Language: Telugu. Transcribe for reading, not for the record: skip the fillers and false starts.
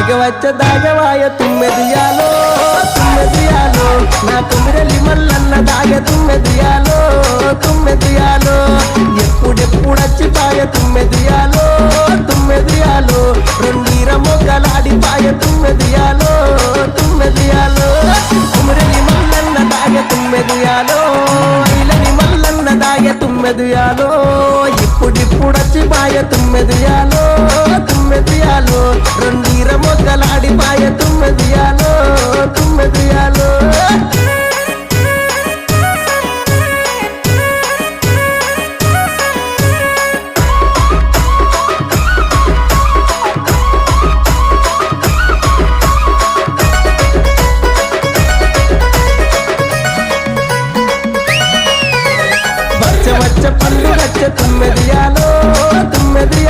దాగవాయ తుమ్మెదియాలో తుమ్మెదియాలో నా తుమ్మిరెల్లి మల్లన్న దాగ తుమ్మెదియాలో తుమ్మెదియాలో ఎప్పుడెప్పుడచ్చిపాయ తుమ్మెదియాలో తుమ్మెదియాలో రెండీర మొగ్గలాడిపాయ తుమ్మెదియాలో తుమ్మెదియాలో తుమ్మిరెల్లి మల్లన్న దాగ తుమ్మెదియాలో ఇలని మల్లన్న దాగ తుమ్మెదియాలో ఇప్పుడిప్పుడచ్చిపాయ తుమ్మెదియాలో తుమ్మెదియాలో రెండీర మొగ్గలాడిపాయ తుమ్మెదియాలో